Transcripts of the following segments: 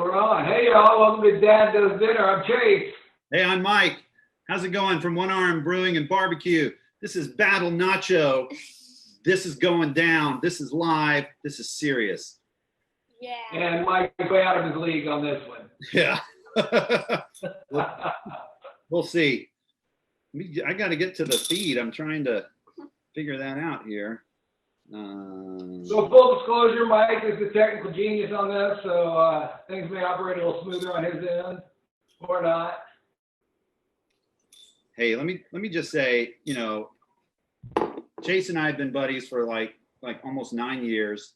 going on? Hey, y'all. Welcome to Dad Does Dinner. I'm Chase. Hey, I'm Mike. How's it going from One Arm Brewing and Barbecue? This is Battle Nacho. This is going down. This is live. This is serious. Yeah. And Mike way out of his league on this one. Yeah. We'll see. I got to get to the feed. I'm trying to figure that out here. So full disclosure, Mike is the technical genius on this, so things may operate a little smoother on his end or not. Hey, let me just say, you know, Chase and I have been buddies for like almost 9 years.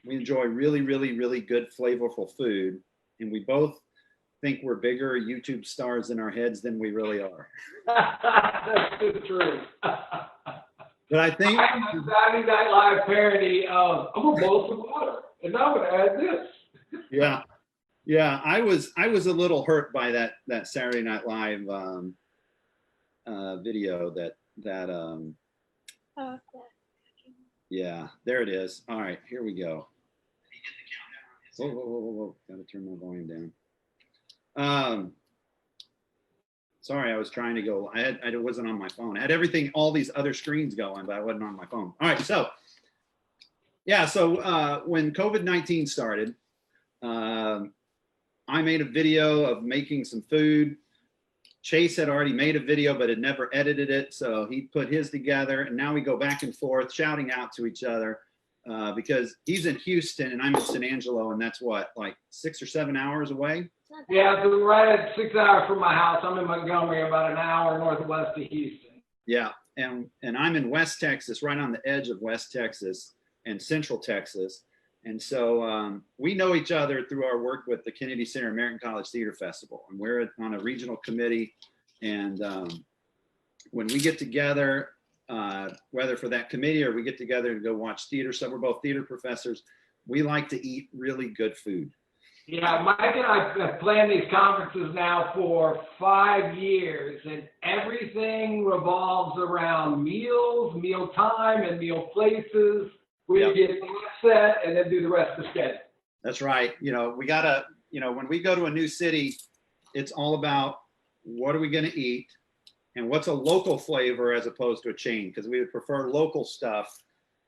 We enjoy really, really, really good, flavorful food, and we both think we're bigger YouTube stars in our heads than we really are. That's the truth. But I think I'm a Saturday Night Live parody of I'm gonna boil some water, and now I'm gonna add this. Yeah. I was a little hurt by that Saturday Night Live video that yeah, there it is. All right, here we go. Whoa. Gotta turn my volume down. Sorry, I was trying to go. I wasn't on my phone. I had everything, all these other screens going, but I wasn't on my phone. All right, so yeah, so when COVID-19 started, I made a video of making some food. Chase had already made a video, but had never edited it, so he put his together, and now we go back and forth, shouting out to each other because he's in Houston and I'm in San Angelo, and that's what, like 6 or 7 hours away. Yeah, so we're right at 6 hours from my house. I'm in Montgomery, about an hour northwest of Houston. Yeah, and I'm in West Texas, right on the edge of West Texas and Central Texas. And so we know each other through our work with the Kennedy Center American College Theater Festival. And we're on a regional committee. And when we get together, whether for that committee or we get together to go watch theater, so we're both theater professors, we like to eat really good food. Yeah, Mike and I have planned these conferences now for 5 years, and everything revolves around meals, meal time, and meal places. We get that set and then do the rest of the schedule. That's right. You know, we gotta, you know, when we go to a new city, it's all about what are we going to eat and what's a local flavor as opposed to a chain, because we would prefer local stuff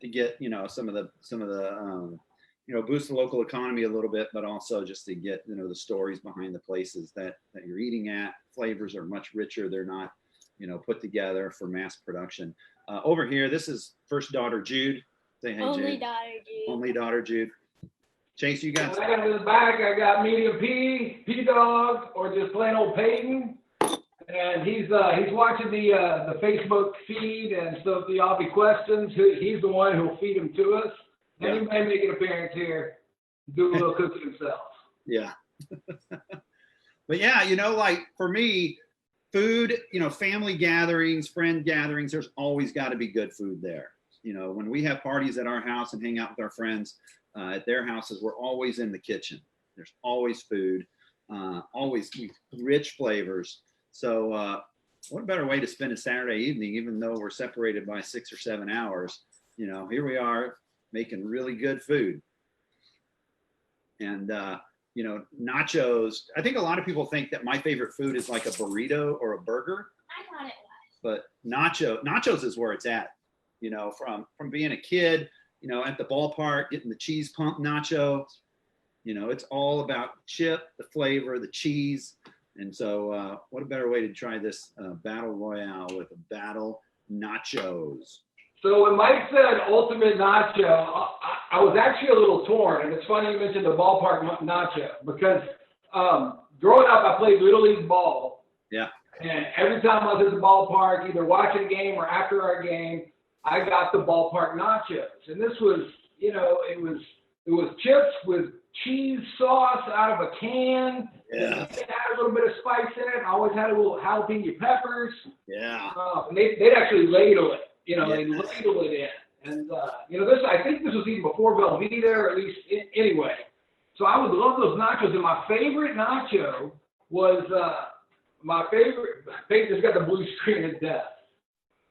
to get, you know, some of the you know, boost the local economy a little bit, but also just to get, you know, the stories behind the places that you're eating at. Flavors are much richer. They're not, you know, put together for mass production. Over here, this is first daughter Jude. Say hey, Only Jude. daughter Jude. Only daughter Jude. Chase, you got. I got in the back. I got medium P Dog, or just plain old Peyton, and he's watching the Facebook feed. And so if y'all be questions, he's the one who'll feed them to us. And he may make an appearance here, do a little cooking himself. Yeah. But yeah, you know, like for me, food, you know, family gatherings, friend gatherings, there's always got to be good food there. You know, when we have parties at our house and hang out with our friends at their houses, we're always in the kitchen. There's always food, always rich flavors. So what a better way to spend a Saturday evening, even though we're separated by 6 or 7 hours. You know, here we are making really good food. And, you know, nachos. I think a lot of people think that my favorite food is like a burrito or a burger. I thought it was. But nachos is where it's at. You know, from being a kid, you know, at the ballpark, getting the cheese pump nachos, you know, it's all about chip, the flavor, the cheese. And so what a better way to try this battle royale with a battle nachos. So when Mike said ultimate nacho, I was actually a little torn. And it's funny you mentioned the ballpark nacho, because growing up, I played Little League ball. Yeah. And every time I was at the ballpark, either watching a game or after our game, I got the ballpark nachos. And this was, you know, it was chips with cheese sauce out of a can. Yeah. It had a little bit of spice in it. I always had a little jalapeno peppers. Yeah. And they'd actually ladle it. You know, Yeah. they ladle it in. And, you know, I think this was even before Velveeta, or at least anyway. So I would love those nachos. And my favorite nacho was, Peyton just got the blue screen of death.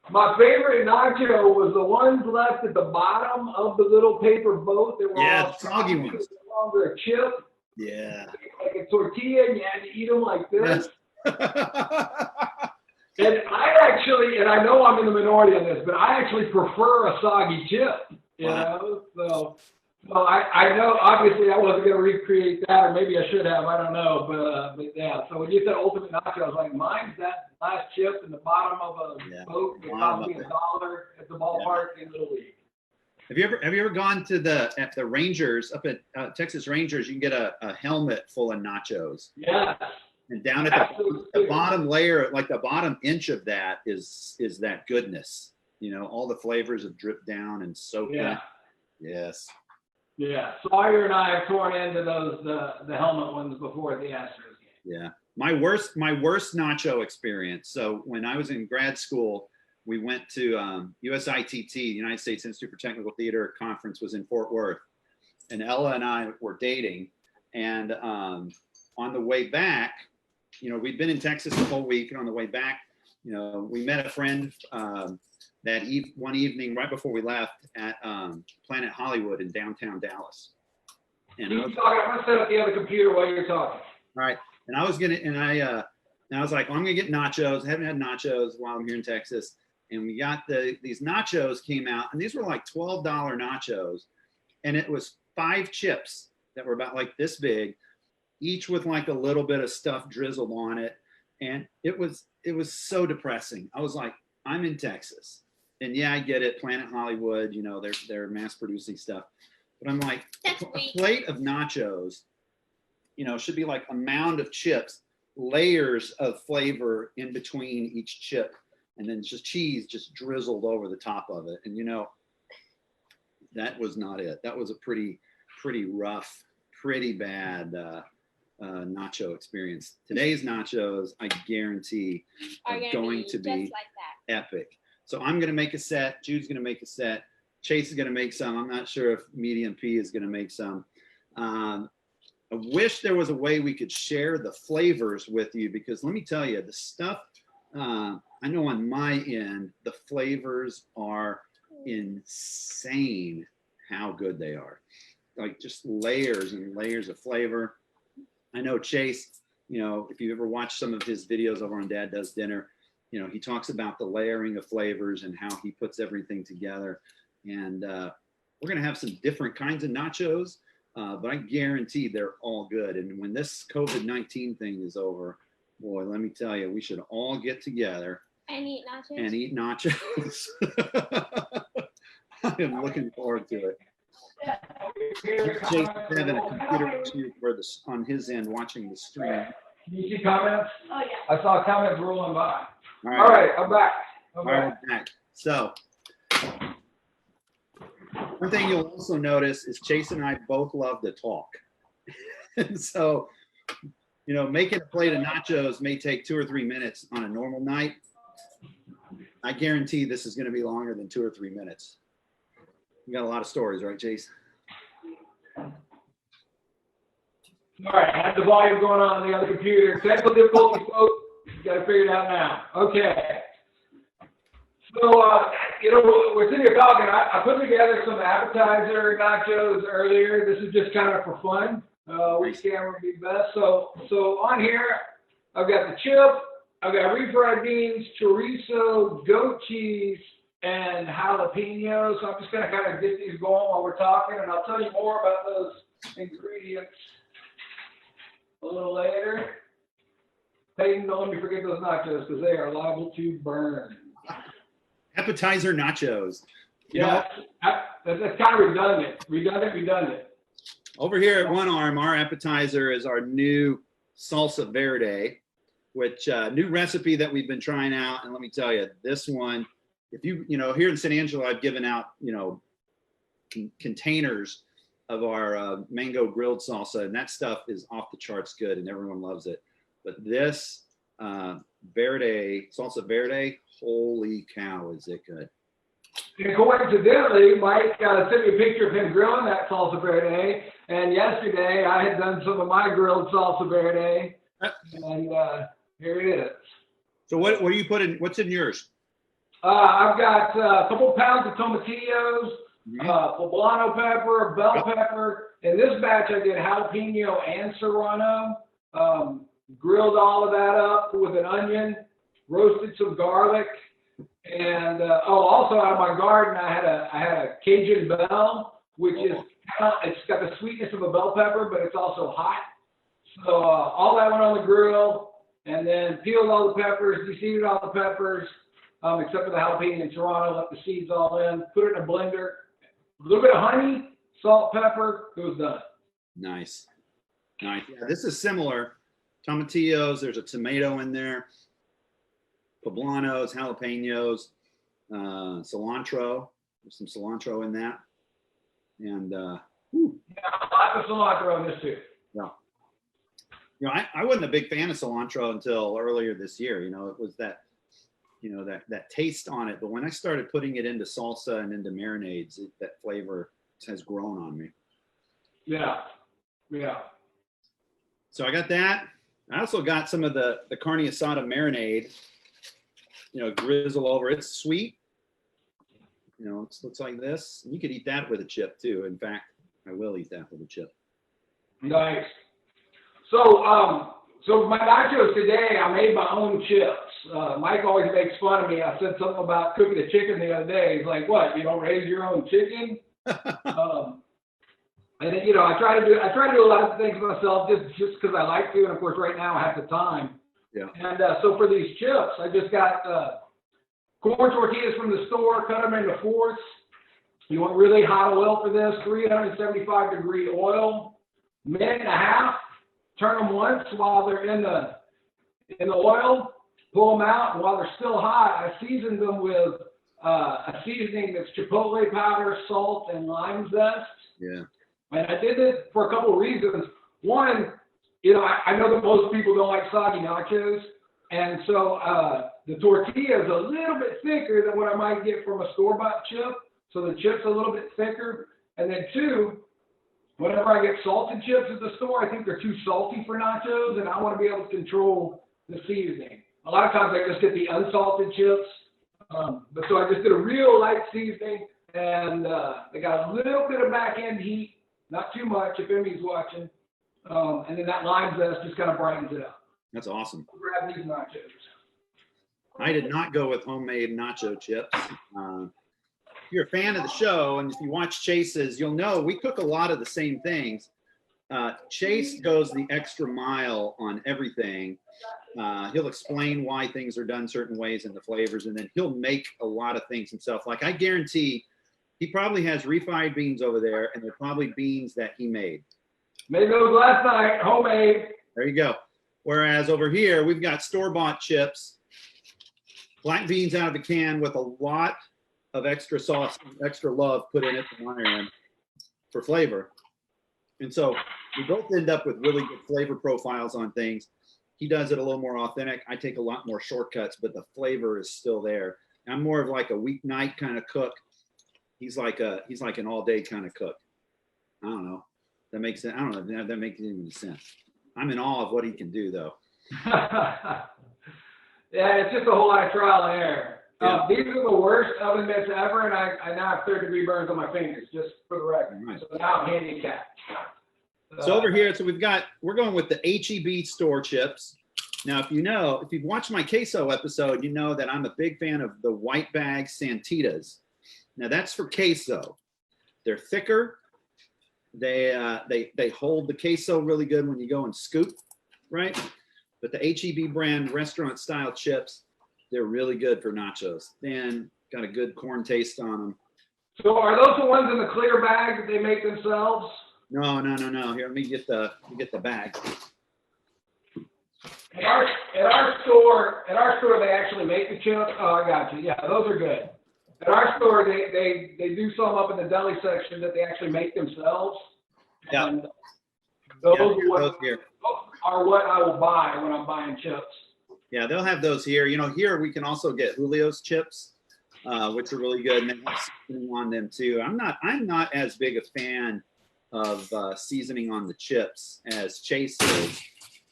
My favorite nacho was the ones left at the bottom of the little paper boat that were all soggy ones. no longer a chip. Yeah. Like a tortilla, and you had to eat them like this. Yes. And I actually, and I know I'm in the minority on this, but I actually prefer a soggy chip, you know? So I know, obviously, I wasn't going to recreate that, or maybe I should have, I don't know. But yeah, so when you said ultimate nacho, I was like, mine's that last chip in the bottom of a boat that cost me $1 at the ballpark in Little League. Have you ever gone to the Rangers up at Texas Rangers? You can get a helmet full of nachos. Yeah. And down at the bottom layer, like the bottom inch of that is that goodness. You know, all the flavors have dripped down and soaked in. Yes. Yeah. Sawyer and I have torn into those the helmet ones before the Astros game. Yeah. My worst nacho experience. So when I was in grad school, we went to USITT, United States Institute for Technical Theater conference was in Fort Worth, and Ella and I were dating, and on the way back, you know, we'd been in Texas the whole week, and on the way back, you know, we met a friend one evening right before we left at Planet Hollywood in downtown Dallas. And I'm gonna set up the other computer while you're talking. All right, and I was like, well, I'm gonna get nachos. I haven't had nachos while I'm here in Texas. And we got these nachos came out, and these were like $12 nachos, and it was 5 chips that were about like this big, each with like a little bit of stuff drizzled on it, and it was so depressing. I was like, I'm in Texas, and yeah, I get it, Planet Hollywood, you know, they're mass producing stuff, but I'm like, a plate of nachos, you know, should be like a mound of chips, layers of flavor in between each chip. And then just cheese just drizzled over the top of it. And, you know, that was not it. That was a pretty rough, pretty bad nacho experience. Today's nachos, I guarantee, are going to be like epic. So I'm going to make a set. Jude's going to make a set. Chase is going to make some. I'm not sure if Medium P is going to make some. I wish there was a way we could share the flavors with you, because let me tell you, the stuff, I know on my end, the flavors are insane how good they are. Like just layers and layers of flavor. I know Chase, you know, if you ever watch some of his videos over on Dad Does Dinner, you know, he talks about the layering of flavors and how he puts everything together. And we're going to have some different kinds of nachos, but I guarantee they're all good. And when this COVID-19 thing is over, boy, let me tell you, we should all get together and eat nachos. I am looking forward to it. Jason's having a computer issue on his end watching the stream. Can you see comments? Oh, yeah. I saw comments rolling by. All right, I'm back. All right, we're back. So, one thing you'll also notice is Chase and I both love to talk. And so, you know, making a plate of nachos may take 2 or 3 minutes on a normal night. I guarantee this is going to be longer than 2 or 3 minutes. You got a lot of stories, right, Chase? All right, I had the volume going on the other computer. Technical difficulties, folks. You got to figure it out now. Okay. So, you know, we're sitting here talking. I put together some appetizer nachos earlier. This is just kind of for fun. Which camera would be best? So on here, I've got the chip. I've got refried beans, chorizo, goat cheese, and jalapeno. So I'm just going to kind of get these going while we're talking, and I'll tell you more about those ingredients a little later. Peyton, don't let me forget those nachos because they are liable to burn. Appetizer nachos. Yeah, that's kind of redundant. Over here at One Arm, our appetizer is our new salsa verde, which new recipe that we've been trying out. And let me tell you, this one, if you know, here in San Angelo, I've given out, you know, containers of our mango grilled salsa, and that stuff is off the charts good, and everyone loves it. But this salsa verde, holy cow, is it good. And coincidentally, Mike sent me a picture of him grilling that salsa verde, and yesterday I had done some of my grilled salsa verde, and here it is. So what do you put in? What's in yours? I've got a couple pounds of tomatillos, poblano pepper, bell pepper. In this batch, I did jalapeno and serrano. Grilled all of that up with an onion, roasted some garlic, and also out of my garden, I had a Cajun bell, which is it's got the sweetness of a bell pepper, but it's also hot. So all that went on the grill, and then peeled all the peppers, deseeded all the peppers, except for the jalapeno and serrano, let the seeds all in, put it in a blender, a little bit of honey, salt, pepper, it was done. Nice. Yeah, this is similar. Tomatillos, there's a tomato in there, poblanos, jalapenos, cilantro. There's some cilantro in that. And yeah, lots of cilantro in this too. Yeah. You know, I wasn't a big fan of cilantro until earlier this year. You know, it was that, you know, that taste on it. But when I started putting it into salsa and into marinades, that flavor has grown on me. Yeah. So I got that. I also got some of the carne asada marinade, you know, drizzle over. It's sweet. You know, it looks like this. You could eat that with a chip too. In fact, I will eat that with a chip. Nice. So my nachos today, I made my own chips. Mike always makes fun of me. I said something about cooking a chicken the other day. He's like, "What? You don't raise your own chicken?" And then, you know, I try to do a lot of things myself just because I like to, and of course, right now I have the time. Yeah. And so for these chips, I just got corn tortillas from the store, cut them into fourths. You want really hot oil for this, 375-degree oil, minute and a half. Turn them once while they're in the oil. Pull them out, and while they're still hot, I seasoned them with a seasoning that's chipotle powder, salt, and lime zest. Yeah. And I did this for a couple of reasons. One, you know, I know that most people don't like soggy nachos, and so the tortilla is a little bit thicker than what I might get from a store-bought chip. So the chip's a little bit thicker. And then two, whenever I get salted chips at the store, I think they're too salty for nachos, and I want to be able to control the seasoning. A lot of times I just get the unsalted chips, but so I just did a real light seasoning, and they got a little bit of back-end heat, not too much if Emmy's watching, and then that lime zest just kind of brightens it up. That's awesome. Grab these nachos. I did not go with homemade nacho chips. If you're a fan of the show, and if you watch Chase's, you'll know we cook a lot of the same things. Chase goes the extra mile on everything. He'll explain why things are done certain ways and the flavors, and then he'll make a lot of things himself. Like, I guarantee he probably has refried beans over there, and they're probably beans that he made. Made those last night, homemade. There you go. Whereas over here, we've got store-bought chips, black beans out of the can with a lot of extra sauce, extra love put in it from my end for flavor. And so we both end up with really good flavor profiles on things. He does it a little more authentic. I take a lot more shortcuts, but the flavor is still there. I'm more of like a weeknight kind of cook. He's like an all-day kind of cook. I don't know. That makes sense. I don't know if that makes any sense. I'm in awe of what he can do, though. Yeah, it's just a whole lot of trial and error. Yeah. These are the worst oven mitts ever, and I now have third-degree burns on my fingers, just for the record. Right. So now I'm handicapped. So over here, so we're going with the H-E-B store chips. Now, if you've watched my queso episode, you know that I'm a big fan of the white bag Santitas. Now that's for queso. They're thicker. They hold the queso really good when you go and scoop, right? But the H-E-B brand restaurant style chips, they're really good for nachos. And got a good corn taste on them. So are those the ones in the clear bag that they make themselves? No. Here, let me get the bag. At our store, they actually make the chips. Oh, I got you. Yeah, those are good. At our store, they do some up in the deli section that they actually make themselves. Yeah. And those here. are what I will buy when I'm buying chips. Yeah, they'll have those here. You know, here we can also get Julio's chips, which are really good, and they have seasoning on them too. I'm not as big a fan of seasoning on the chips as Chase is.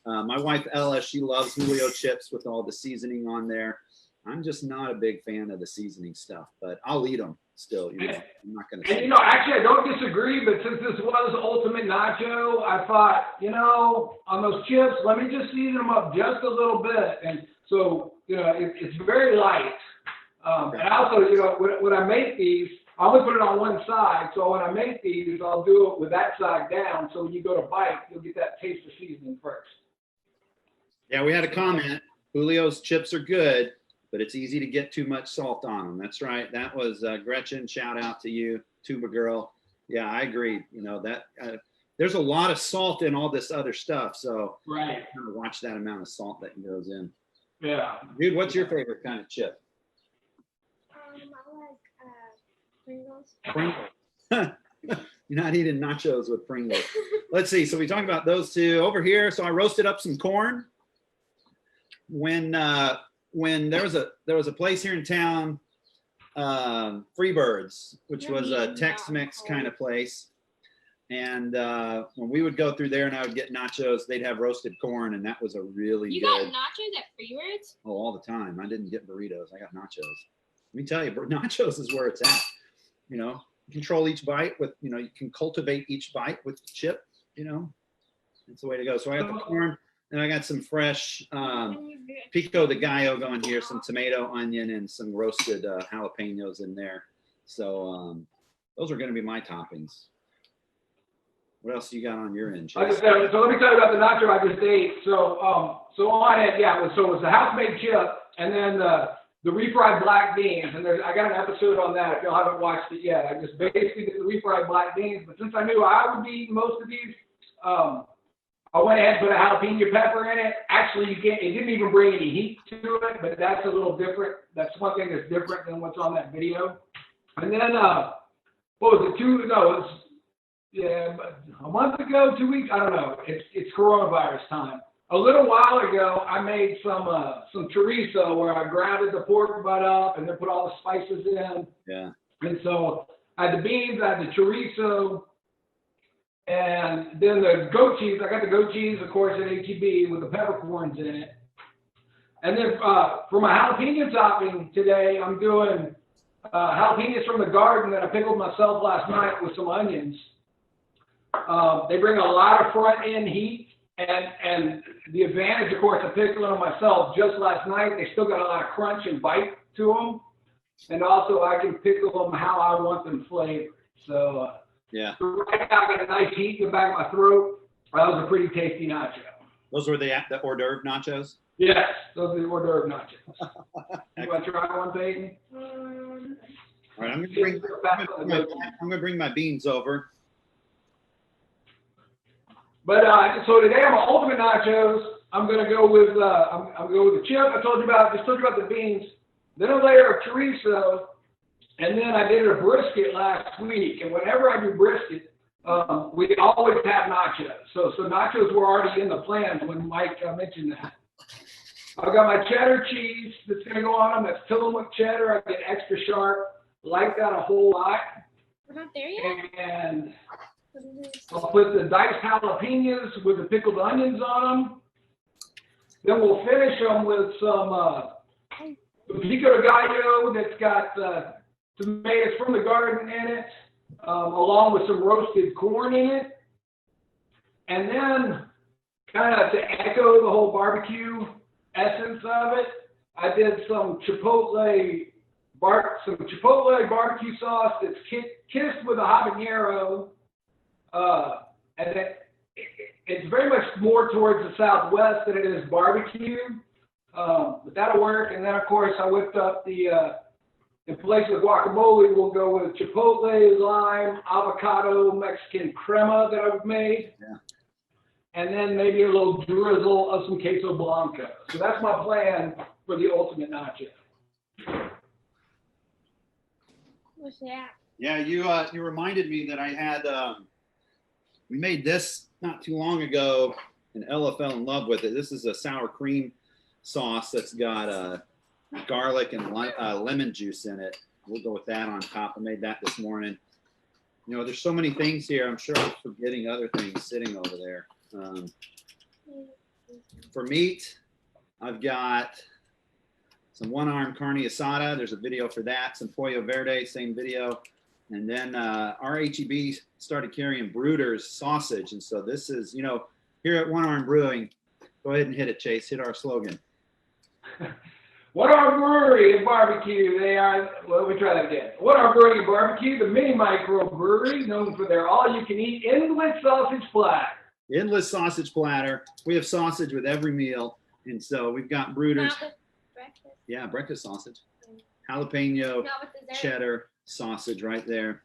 My wife Ella, she loves Julio chips with all the seasoning on there. I'm just not a big fan of the seasoning stuff, but I'll eat them still. You know, I'm not going to. And, actually, I don't disagree, but since this was Ultimate Nacho, I thought, on those chips, let me just season them up just a little bit. And so, it's very light. And also, when I make these, I only put it on one side. So when I make these, I'll do it with that side down. So when you go to bite, you'll get that taste of seasoning first. Yeah, we had a comment. Julio's chips are good, but it's easy to get too much salt on them. That's right. That was Gretchen. Shout out to you, Tuba Girl. Yeah, I agree. There's a lot of salt in all this other stuff. So right. Kind of watch that amount of salt that goes in. Yeah. Dude, what's your favorite kind of chip? I like Pringles. Pringles. You're not eating nachos with Pringles. Let's see. So we talked about those two over here. So I roasted up some corn. When there was a place here in town, Freebirds, which was a Tex-Mex kind of place. And when we would go through there and I would get nachos, they'd have roasted corn, and that was a really good. You got nachos at Freebirds? Oh, all the time. I didn't get burritos. I got nachos. Let me tell you, nachos is where it's at. Control each bite with, you can cultivate each bite with the chip, It's the way to go. So I got the corn, and I got some fresh pico de gallo going here, some tomato, onion, and some roasted jalapenos in there. So those are going to be my toppings. What else you got on your end, Chase? So let me tell you about the nacho I just ate. So on it, so it was the house-made chip, and then the refried black beans. And I got an episode on that if y'all haven't watched it yet. I just basically did the refried black beans. But since I knew I would be eating most of these, I went ahead and put a jalapeno pepper in it. Actually, it didn't even bring any heat to it, but that's a little different. That's one thing that's different than what's on that video. And then, what was it, a month ago, 2 weeks, I don't know. It's coronavirus time. A little while ago, I made some chorizo where I grounded the pork butt up and then put all the spices in. Yeah. And so I had the beans, I had the chorizo, and then the goat cheese. I got the goat cheese, of course, at HEB with the peppercorns in it. And then for my jalapeno topping today, I'm doing jalapenos from the garden that I pickled myself last night with some onions. They bring a lot of front-end heat, and the advantage, of course, of pickling them myself just last night, they still got a lot of crunch and bite to them. And also, I can pickle them how I want them flavored. So, yeah. Right now, I got a nice heat in the back of my throat. That was a pretty tasty nacho. Those were the hors d'oeuvre nachos? Yes, those are the hors d'oeuvre nachos. You want to try one, Peyton? All right, I'm going to bring my beans over. But so today I'm on ultimate nachos. I'm gonna go with I'm gonna go with the chip. I told you about the beans. Then a layer of chorizo, and then I did a brisket last week. And whenever I do brisket, we always have nachos. So nachos were already in the plans when Mike mentioned that. I've got my cheddar cheese that's gonna go on them. That's Tillamook cheddar. I get extra sharp. Like that a whole lot. We're not there yet. And I'll put the diced jalapenos with the pickled onions on them. Then we'll finish them with some pico de gallo that's got tomatoes from the garden in it, along with some roasted corn in it. And then, kind of to echo the whole barbecue essence of it, I did some chipotle barbecue sauce that's kissed with a habanero. And it's very much more towards the southwest than it is barbecue, but that'll work. And then, of course, I whipped up in place of guacamole, we'll go with chipotle, lime, avocado, Mexican crema that I've made. Yeah. And then maybe a little drizzle of some queso blanco. So that's my plan for the ultimate nacho. What's that? Yeah, you reminded me that I had we made this not too long ago, and Ella fell in love with it. This is a sour cream sauce that's got garlic and lemon juice in it. We'll go with that on top. I made that this morning. There's so many things here. I'm sure I'm forgetting other things sitting over there. For meat, I've got some one-arm carne asada. There's a video for that. Some pollo verde, same video. And then our HEB started carrying Bruder's sausage. And so this is, you know, here at One Arm Brewing, go ahead and hit it, Chase. Hit our slogan. One Arm Brewery and Barbecue. They are, well, let me try that again. One Arm Brewing and Barbecue, the mini micro brewery known for their all-you-can-eat endless sausage platter. Endless sausage platter. We have sausage with every meal. And so we've got Bruder's. Not with breakfast. Yeah, breakfast sausage. Jalapeno, Not with dessert. cheddar sausage right there.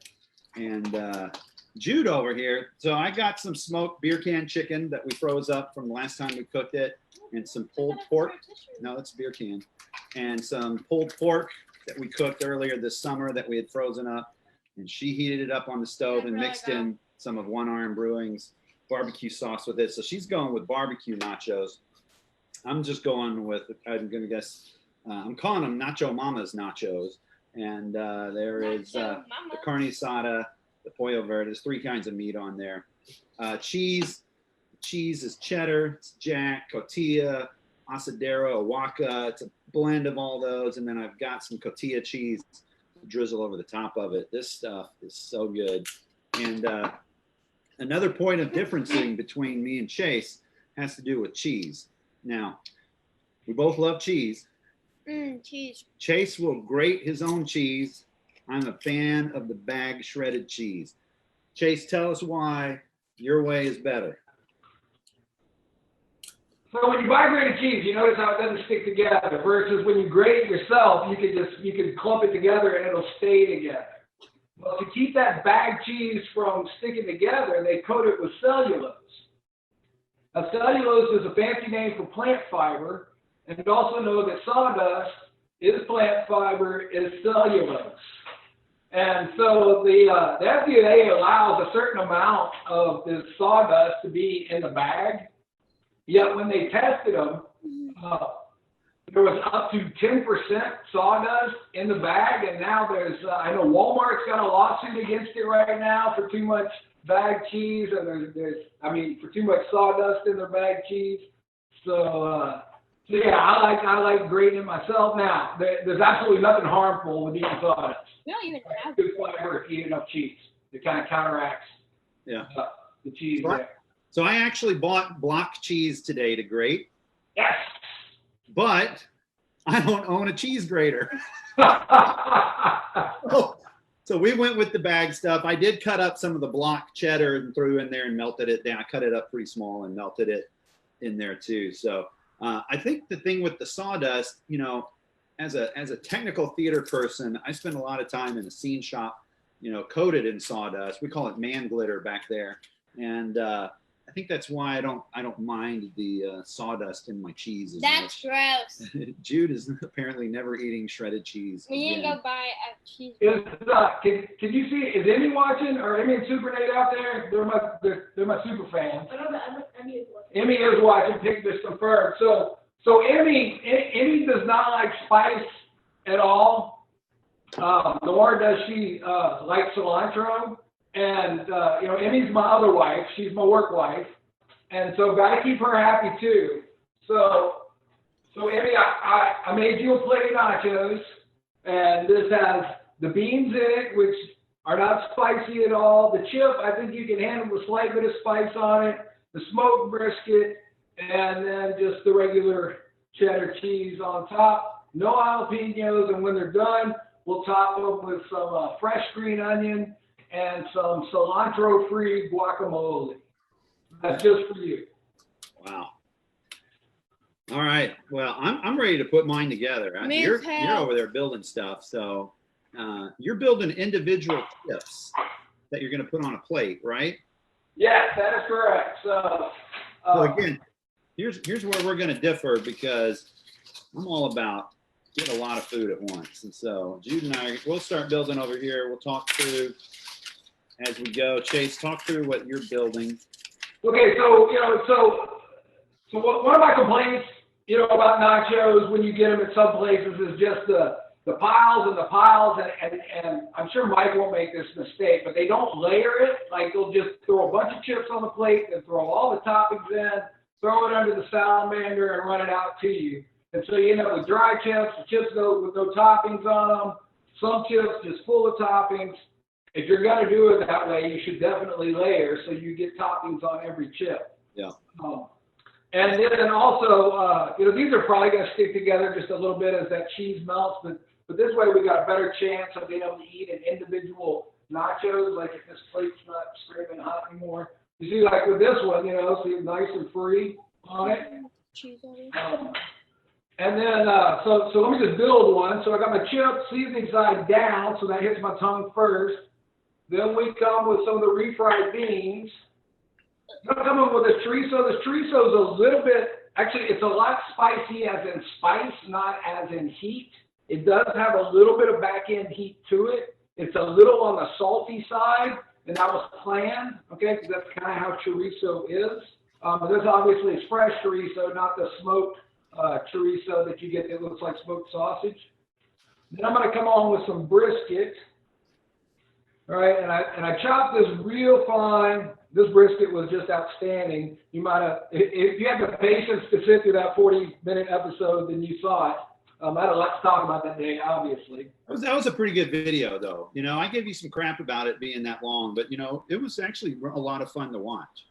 And Jude over here. So I got some smoked beer can chicken that we froze up from the last time we cooked it, and some pulled pork. No, that's beer can. And some pulled pork that we cooked earlier this summer that we had frozen up. And she heated it up on the stove and mixed in some of One Arm Brewing's barbecue sauce with it. So she's going with barbecue nachos. I'm just going with, I'm going to guess, I'm calling them Nacho Mama's nachos. And there is the carne asada, the pollo verde. There's 3 kinds of meat on there. Cheese is cheddar, it's jack, cotija, asadero, oaxaca. It's a blend of all those. And then I've got some cotija cheese to drizzle over the top of it. This stuff is so good. And another point of differencing between me and Chase has to do with cheese. Now, we both love cheese. Cheese. Chase will grate his own cheese. I'm a fan of the bag shredded cheese. Chase, tell us why your way is better. So when you buy grated cheese, you notice how it doesn't stick together. Versus when you grate it yourself, you can clump it together and it'll stay together. Well, to keep that bag cheese from sticking together, they coat it with cellulose. Now, cellulose is a fancy name for plant fiber, and you also know that sawdust is plant fiber, is cellulose. And so the FDA allows a certain amount of this sawdust to be in the bag. Yet when they tested them, there was up to 10% sawdust in the bag. And now there's, I know Walmart's got a lawsuit against it right now for too much bag cheese, and for too much sawdust in their bag cheese. So yeah, I like grating it myself. Now, there's absolutely nothing harmful with eating sawdust. We don't even have Good fiber if you eat enough cheese. It kind of counteracts the cheese there. So I actually bought block cheese today to grate. Yes. But I don't own a cheese grater. So we went with the bag stuff. I did cut up some of the block cheddar and threw in there and melted it down. I cut it up pretty small and melted it in there too. So I think the thing with the sawdust, you know, as a technical theater person, I spend a lot of time in a scene shop, you know, coated in sawdust. We call it man glitter back there. And I think that's why I don't mind the sawdust in my cheese as That's much. gross. Jude is apparently never eating shredded cheese. We need to again. go buy a cheese. Can you see? Is Emmy watching? Or Emmy and Super Nate out there? They're my super fans. I don't know. Emmy is watching. Emmy is watching. Pick this confirmed. So Emmy does not like spice at all. Nor does she like cilantro. And, you know, Emmy's my other wife. She's my work wife. And so got to keep her happy too. So Emmy, I made you a plate of nachos. And this has the beans in it, which are not spicy at all. The chip, I think you can handle a slight bit of spice on it. The smoked brisket. And then just the regular cheddar cheese on top. No jalapenos. And when they're done, we'll top them with some fresh green onion and some cilantro-free guacamole. That's just for you. Wow. All right. Well, I'm ready to put mine together. You're over there building stuff. So you're building individual chips that you're going to put on a plate, right? Yes, that is correct. So again, here's where we're going to differ, because I'm all about get a lot of food at once. And so Jude and I, we'll start building over here. We'll talk through as we go. Chase, talk through what you're building. Okay, so one of my complaints, you know, about nachos when you get them at some places is just the piles and the piles, and I'm sure Mike won't make this mistake, but they don't layer it. Like, they'll just throw a bunch of chips on the plate and throw all the toppings in, throw it under the salamander, and run it out to you. And so you end up with dry chips. The chips go with no toppings on them. Some chips just full of toppings. If you're going to do it that way, you should definitely layer so you get toppings on every chip. Yeah. And then also, these are probably going to stick together just a little bit as that cheese melts, but this way we got a better chance of being able to eat an individual nachos, like if this plate's not screaming hot anymore. You see, like with this one, see it's nice and free on it. Cheese on it. And then, so let me just build one. So I got my chip seasoning side down, so that hits my tongue first. Then we come with some of the refried beans. I'm coming with this chorizo. This chorizo is a little bit, actually, it's a lot spicy as in spice, not as in heat. It does have a little bit of back-end heat to it. It's a little on the salty side, and that was planned, okay, because that's kind of how chorizo is. This obviously is fresh chorizo, not the smoked chorizo that you get that looks like smoked sausage. Then I'm going to come on with some brisket. All right, and I chopped this real fine. This brisket was just outstanding. You might have, if you had the patience to sit through that 40-minute episode, then you saw it. I had a lot to talk about that day, obviously. That was a pretty good video, though. I gave you some crap about it being that long, but it was actually a lot of fun to watch.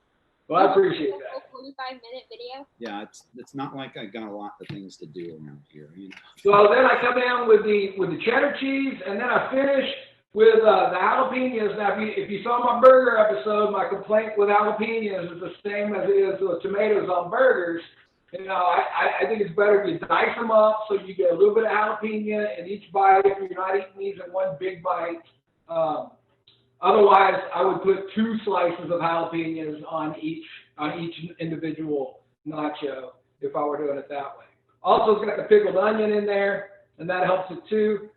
Well, I appreciate that. 45-minute video. Yeah, it's not like I got a lot of things to do around here. So then I come in with the cheddar cheese, and then I finish with the jalapenos. Now, if you saw my burger episode, my complaint with jalapenos is the same as it is with tomatoes on burgers. I think it's better if you dice them up so you get a little bit of jalapeno in each bite if you're not eating these in one big bite. Otherwise, I would put 2 slices of jalapenos on each individual nacho if I were doing it that way. Also, it's got the pickled onion in there, and that helps it too.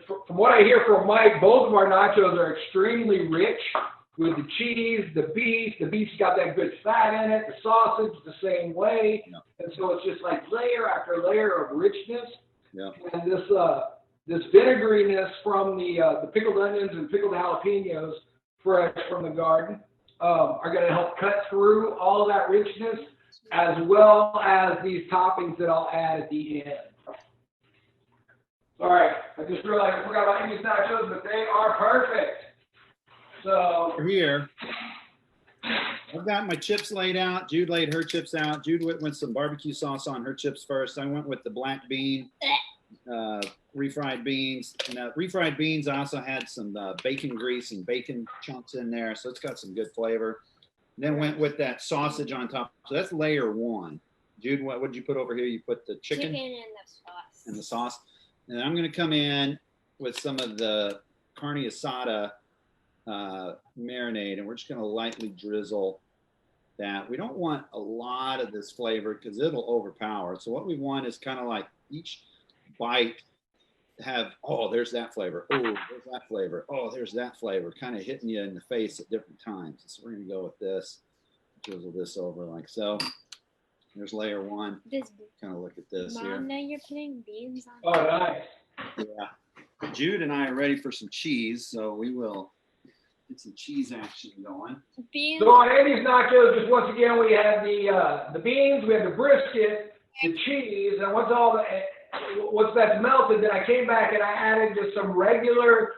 From what I hear from Mike, both of our nachos are extremely rich with the cheese, the beef. The beef's got that good fat in it. The sausage the same way, and so it's just like layer after layer of richness. Yeah. And this vinegariness from the pickled onions and pickled jalapenos, fresh from the garden, are going to help cut through all of that richness, as well as these toppings that I'll add at the end. All right, I just realized I forgot about Amy's nachos, but they are perfect. So here, I've got my chips laid out. Jude laid her chips out. Jude went with some barbecue sauce on her chips first. I went with the black bean, refried beans. And refried beans, I also had some bacon grease and bacon chunks in there, so it's got some good flavor. And then went with that sausage on top. So that's layer 1. Jude, what did you put over here? You put the chicken? Chicken and the sauce. And the sauce. And I'm going to come in with some of the carne asada marinade, and we're just going to lightly drizzle that. We don't want a lot of this flavor because it'll overpower. So what we want is kind of like each bite have, oh, there's that flavor. Oh, there's that flavor. Oh, there's that flavor, kind of hitting you in the face at different times. So we're going to go with this, drizzle this over like so. There's layer 1. Kind of look at this Mom, here. now you're putting beans on. Oh, nice. Yeah. Jude and I are ready for some cheese, so we will get some cheese action going. Beans. So on Andy's nachos, just once again, we had the beans, we had the brisket, the cheese, and once that's melted, then I came back and I added just some regular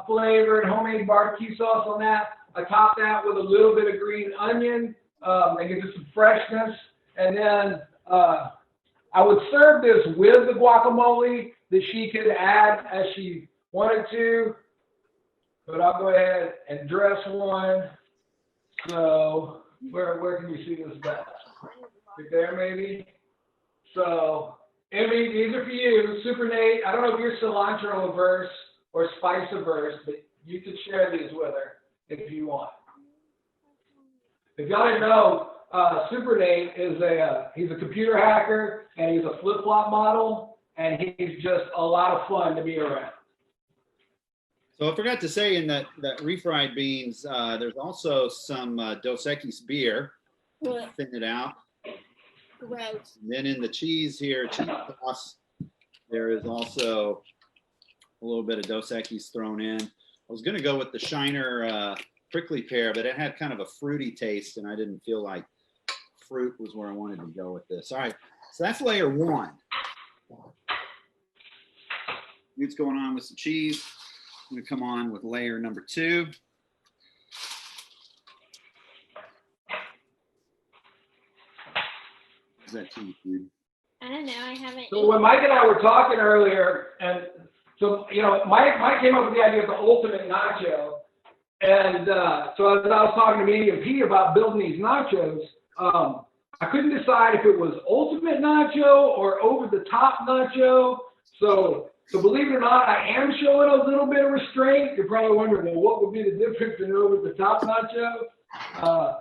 flavored homemade barbecue sauce on that. I topped that with a little bit of green onion and gives it some freshness. And then I would serve this with the guacamole that she could add as she wanted to. But I'll go ahead and dress one. So where can you see this best? Right there, maybe. So, Emmy, these are for you. Super Nate, I don't know if you're cilantro averse or spice averse, but you can share these with her if you want. If y'all didn't know, Super Nate is he's a computer hacker and he's a flip-flop model, and he's just a lot of fun to be around. So I forgot to say in that refried beans, there's also some Dos Equis beer. Thin it out. Gross. And then in the cheese here, cheese sauce, there is also a little bit of Dos Equis thrown in. I was going to go with the Shiner prickly pear, but it had kind of a fruity taste, and I didn't feel like fruit was where I wanted to go with this. All right, So that's layer one. What's going on with some cheese? I'm gonna come on with layer number two. What's that cheese, dude? I don't know. I haven't. So when Mike and I were talking earlier, and so, you know, Mike came up with the idea of the ultimate nacho. And so as I was talking to me and Pete about building these nachos, I couldn't decide if it was ultimate nacho or over the top nacho. So believe it or not, I am showing a little bit of restraint. You're probably wondering, well, what would be the difference in over the top nacho?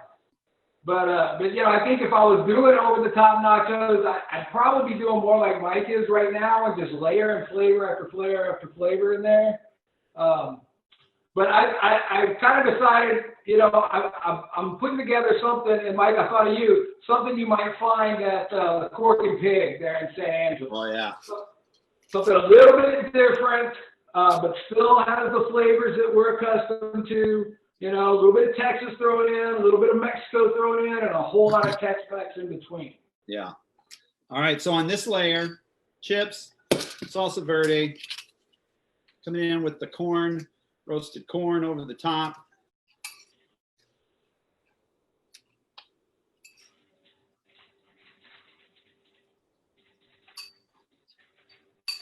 But you know, I think if I was doing over the top nachos, I'd probably be doing more like Mike is right now and just layer and flavor after flavor after flavor in there. But I kind of decided, you know, I'm putting together something, and Mike, I thought of you, something you might find at Cork and Pig there in San Angelo. Oh yeah. Something a little bit different, but still has the flavors that we're accustomed to. You know, a little bit of Texas thrown in, a little bit of Mexico thrown in, and a whole lot of Tex-Mex in between. Yeah. All right. So on this layer, chips, salsa verde, coming in with the corn, roasted corn over the top.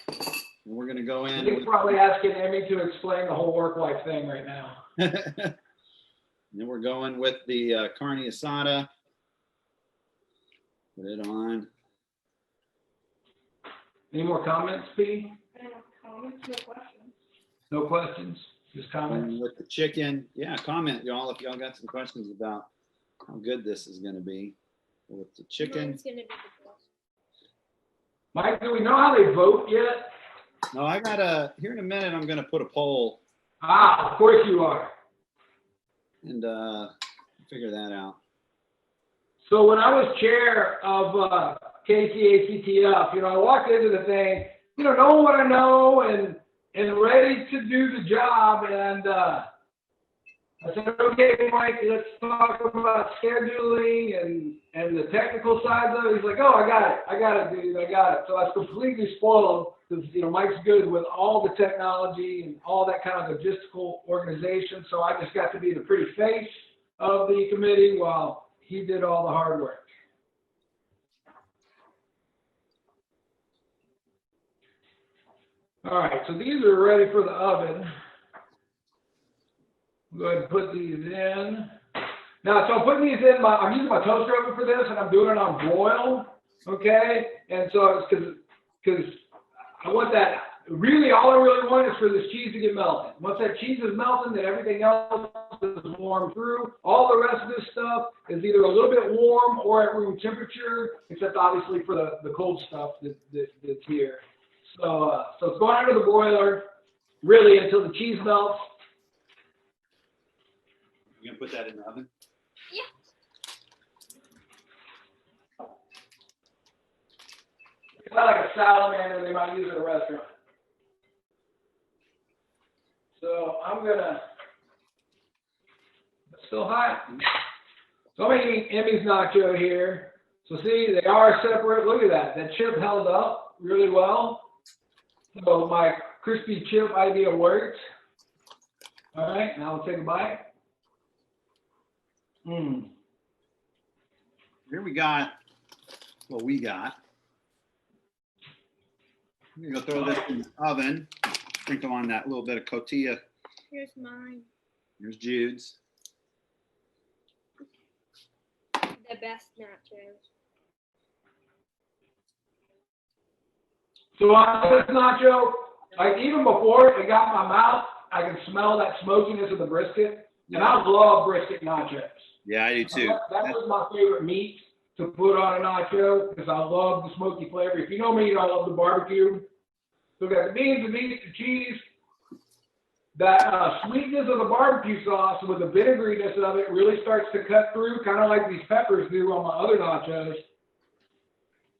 And we're going to go in. You're probably asking Emmy to explain the whole work life thing right now. And then we're going with the carne asada. Put it on. Any more comments, P? Comments, no questions. No questions, just comments. And with the chicken, yeah, comment, y'all, if y'all got some questions about how good this is going to be. With the chicken. Mine's gonna be the best. Mike, do we know how they vote yet? No, I got here in a minute, I'm going to put a poll Of course you are. and figure that out. So when I was chair of KCACTF, you know, I walked into the thing, you know, knowing what I know and ready to do the job. And I said, okay, Mike, let's talk about scheduling and the technical sides of it. He's like, oh, I got it, dude, I got it. So I was completely spoiled because, you know, Mike's good with all the technology and all that kind of logistical organization. So I just got to be the pretty face of the committee while he did all the hard work. All right, so these are ready for the oven. Go ahead and put these in. Now, so I'm putting these in I'm using my toaster oven for this, and I'm doing it on broil, okay? And so it's because I want that, really all I really want is for this cheese to get melted. Once that cheese is melting, then everything else is warm through. All the rest of this stuff is either a little bit warm or at room temperature, except obviously for the cold stuff that's here. So it's going under the broiler, really, until the cheese melts. You going to put that in the oven? Yeah. It's not like a salamander they might use at a restaurant. So I'm gonna, it's still hot. So I'm making Emmy's nacho here. So see, they are separate. Look at that. That chip held up really well. So my crispy chip idea worked. All right, now we'll take a bite. Here we got what we got. I'm going to go throw this in the oven. Sprinkle on that little bit of cotija. Here's mine. Here's Jude's. The best nachos. So on this nacho, like even before it got in my mouth, I can smell that smokiness of the brisket. And I love brisket nachos. Yeah, I do too. That was my favorite meat to put on a nacho because I love the smoky flavor. If you know me, you know I love the barbecue. So we got the beans, the meat, the cheese. That sweetness of the barbecue sauce with the vinegariness of it really starts to cut through, kind of like these peppers do on my other nachos.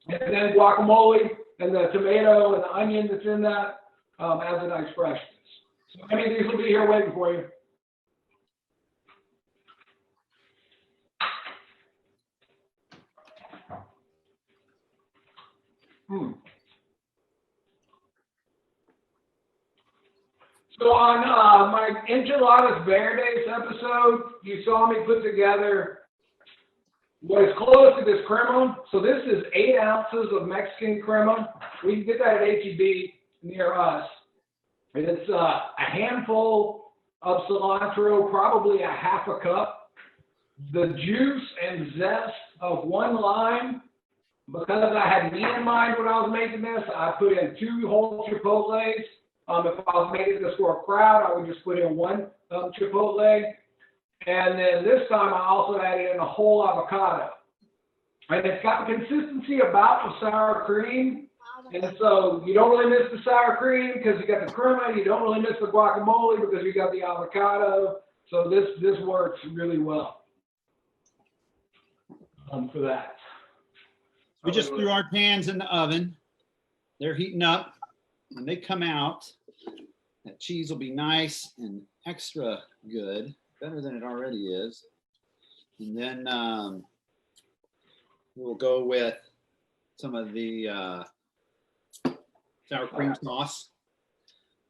And then guacamole and the tomato and the onion that's in that adds a nice freshness. So I mean, these will be here waiting for you. So on my Enchiladas Verdes episode, you saw me put together what is close to this crema. So this is 8 ounces of Mexican crema. We can get that at HEB near us. And it's a handful of cilantro, probably a half a cup. The juice and zest of 1 lime. Because I had meat in mind when I was making this, I put in 2 whole chipotles. If I was making this for a crowd, I would just put in 1 chipotle. And then this time I also added in a whole avocado. And it's got the consistency about the sour cream. And so you don't really miss the sour cream because you got the crema. You don't really miss the guacamole because you got the avocado. So this works really well for that. We just threw our pans in the oven. They're heating up. When they come out, that cheese will be nice and extra good, better than it already is. And then we'll go with some of the sour cream sauce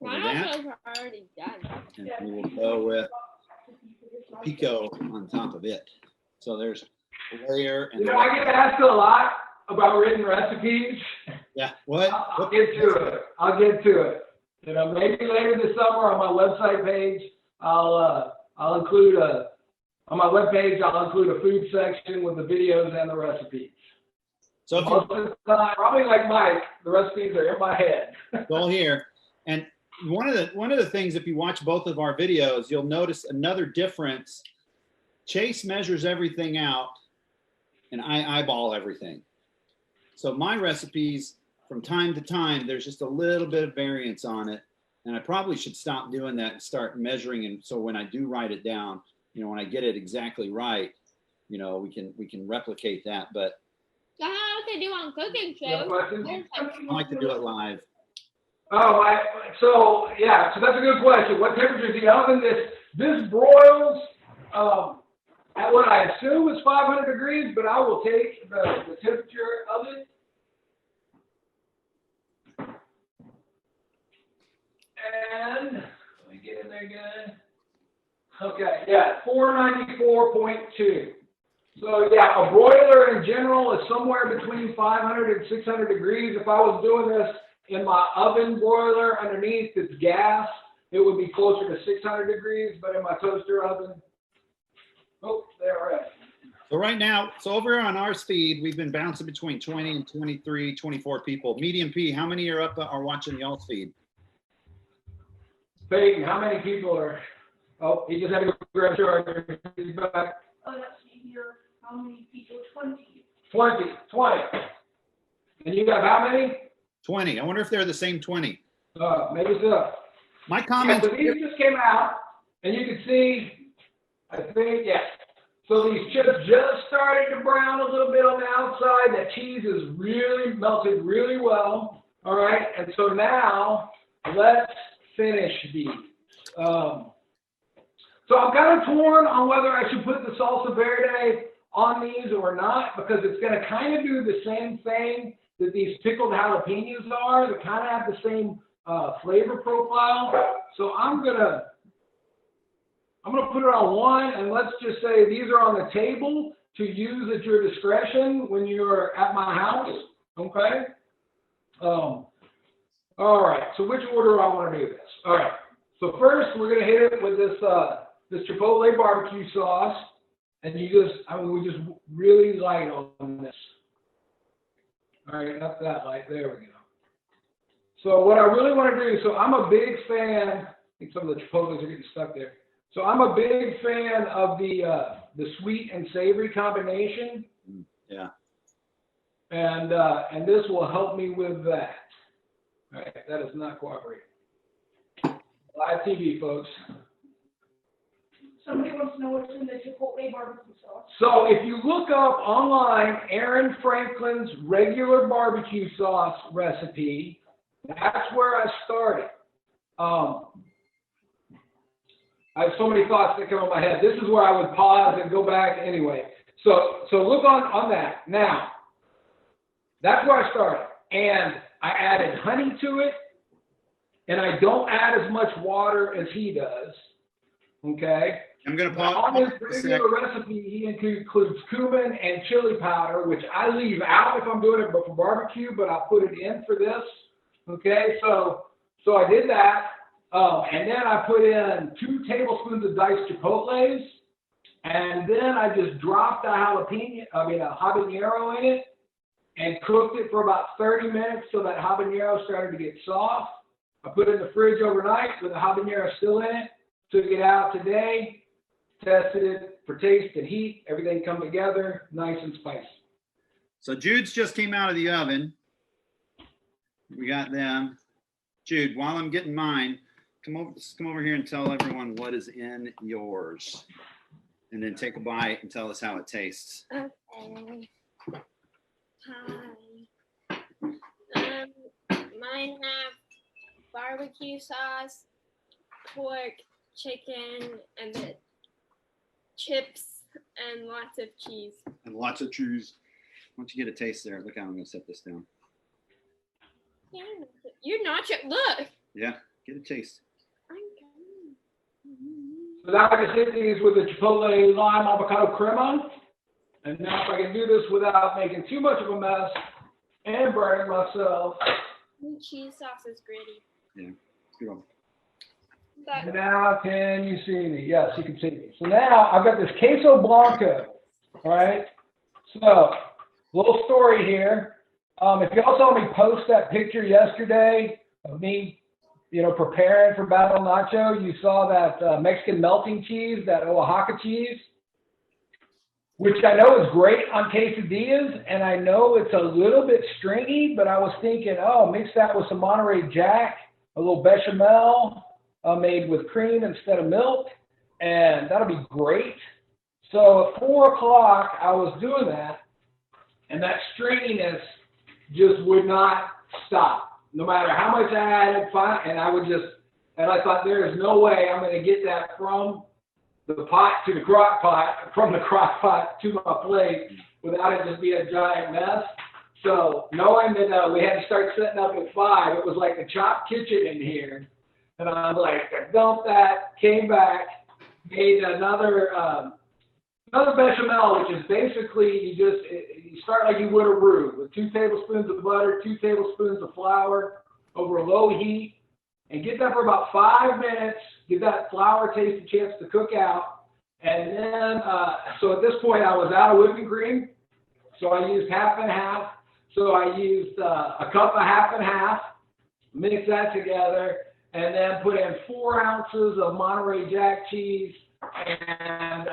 over that. Nachos are already done. And we will go with pico on top of it. So there's a layer. And I get asked a lot about written recipes. Yeah, what? I'll get to it. Maybe later this summer on my website page, I'll include on my webpage, I'll include a food section with the videos and the recipes. So if probably like Mike, the recipes are in my head. go here, and one of the things, if you watch both of our videos, you'll notice another difference. Chase measures everything out, and I eyeball everything. So my recipes, from time to time, there's just a little bit of variance on it. And I probably should stop doing that and start measuring. And so when I do write it down, when I get it exactly right, we can replicate that. But That's what they do on cooking shows. I like to do it live. So that's a good question. What temperature is the oven? This broils at what I assume is 500 degrees, but I will take the temperature of it. And let me get in there again. Okay, 494.2. So a broiler in general is somewhere between 500 and 600 degrees. If I was doing this in my oven broiler underneath, it's gas, it would be closer to 600 degrees, but in my toaster oven, they're ready. So right now, over on our feed, we've been bouncing between 20 and 23, 24 people. Medium P, how many are watching y'all's feed? Peyton, how many people are? Oh, he just had to go grab a charger. He's back. Let's see here. How many people? 20. 20. And you have how many? 20. I wonder if they're the same 20. Maybe so. My comments. So these just came out, and you can see, I think, So these chips just started to brown a little bit on the outside. That cheese is really melted really well. All right, and so now let's finish these. So I'm kind of torn on whether I should put the salsa verde on these or not, because it's going to kind of do the same thing that these pickled jalapenos are. They kind of have the same flavor profile. So I'm gonna put it on one, and let's just say these are on the table to use at your discretion when you're at my house. Okay. All right. So which order do I want to do this? All right. So first, we're gonna hit it with this this chipotle barbecue sauce, and we just really light on this. All right, not that light. There we go. So what I really want to do, so I'm a big fan. I think some of the chipotles are getting stuck there. So I'm a big fan of the sweet and savory combination. Yeah. And this will help me with that. All right, that is not cooperating. Live TV, folks. Somebody wants to know what's in the chipotle barbecue sauce. So if you look up online, Aaron Franklin's regular barbecue sauce recipe, that's where I started. I have so many thoughts that come in my head. This is where I would pause and go back anyway. So look on that. Now, that's where I started. and I added honey to it, and I don't add as much water as he does. Okay. I'm gonna But pause. on his regular recipe, he includes cumin and chili powder, which I leave out if I'm doing it for barbecue, but I'll put it in for this. Okay, so I did that, and then I put in 2 tablespoons of diced chipotles, and then I just dropped a habanero in it, and cooked it for about 30 minutes so that habanero started to get soft. I put it in the fridge overnight with the habanero still in it. Took it out today, tested it for taste and heat. Everything come together, nice and spicy. So Jude's just came out of the oven. We got them. Jude, while I'm getting mine, come over here and tell everyone what is in yours. And then take a bite and tell us how it tastes. Okay. Hi. Mine have barbecue sauce, pork, chicken, and the chips, and lots of cheese. And lots of cheese. Why don't you get a taste there? Look how I'm going to set this down. Yeah, you're not your look. Yeah, get a taste. So now I can hit these with the chipotle lime avocado crema. And now if I can do this without making too much of a mess and burning myself. The cheese sauce is gritty. Yeah, it's good. Now can you see me? Yes, you can see me. So now I've got this queso blanco, all right? So, little story here. If y'all saw me post that picture yesterday of me, preparing for Battle Nacho, you saw that Mexican melting cheese, that Oaxaca cheese, which I know is great on quesadillas, and I know it's a little bit stringy, but I was thinking, mix that with some Monterey Jack, a little bechamel, made with cream instead of milk, and that'll be great. So at 4 o'clock, I was doing that, and that stringiness just would not stop. No matter how much I added, and I thought there is no way I'm going to get that from the pot to the crock pot, from the crock pot to my plate without it just being a giant mess. So knowing that we had to start setting up at 5, it was like a chop kitchen in here. And I was like, I dumped that, came back, made another bechamel, which is basically you start like you would a roux with 2 tablespoons of butter, 2 tablespoons of flour over a low heat, and get that for about 5 minutes. Give that flour taste a chance to cook out, and then so at this point I was out of whipping cream, so I used half and half. So I used a cup of half and half, mix that together, and then put in 4 ounces of Monterey Jack cheese and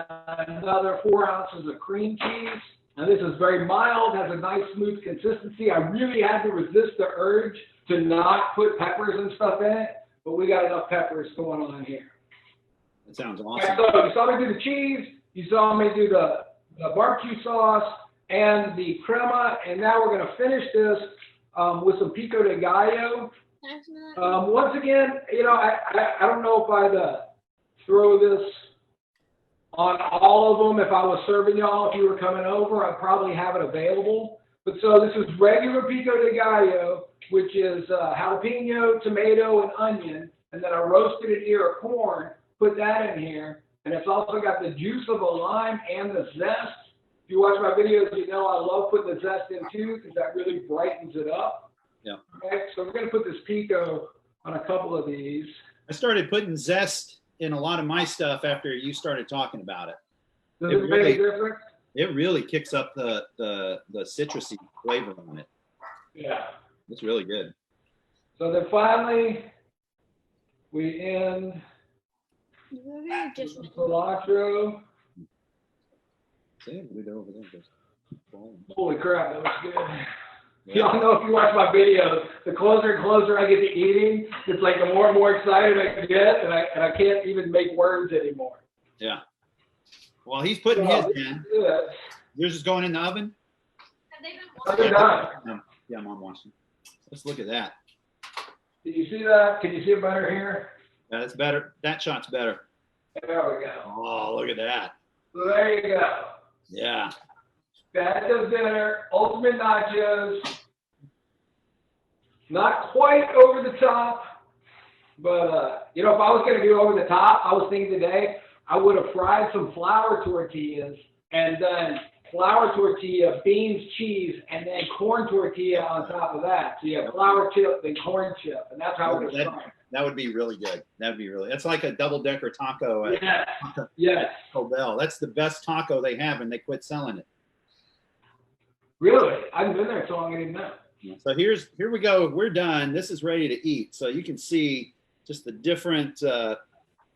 another 4 ounces of cream cheese. And this is very mild, has a nice smooth consistency. I really had to resist the urge to not put peppers and stuff in it, but we got enough peppers going on here. That sounds awesome. Right, so you saw me do the cheese, you saw me do the barbecue sauce and the crema, and now we're going to finish this with some pico de gallo. Once again, I don't know if I'd throw this on all of them. If I was serving y'all, if you were coming over, I'd probably have it available. But so this is regular pico de gallo, which is jalapeno, tomato, and onion, and then I roasted an ear of corn, put that in here, and it's also got the juice of a lime and the zest. If you watch my videos, you know I love putting the zest in too, because that really brightens it up. Yeah. Okay, so we're going to put this pico on a couple of these. I started putting zest in a lot of my stuff after you started talking about it. Does it make a difference? It really kicks up the citrusy flavor on it. Yeah. It's really good. So then finally, we end cilantro. See, we go over there. Holy crap, that was good. Yeah. Y'all know if you watch my videos, the closer and closer I get to eating, it's like the more and more excited I get, and I can't even make words anymore. Yeah. Well, he's putting his in. Good. Yours is going in the oven? Have they been They're done. Yeah, Mom watching. Let's look at that. Did you see that? Can you see it better here? Yeah, that's better. That shot's better. There we go. Oh, look at that. So there you go. Yeah. That is dinner. Ultimate nachos. Not quite over the top, but you know, if I was gonna do over the top, I was thinking today I would have fried some flour tortillas and done flour tortilla, beans, cheese, and then corn tortilla on top of that. So you have flour chip and corn chip, and that's how it's fried. That would be really good. That'd be really. That's like a double-decker taco at Yes. Taco Bell. That's the best taco they have, and they quit selling it. Really? I haven't been there so long I didn't know. So here we go. We're done. This is ready to eat. So you can see just the different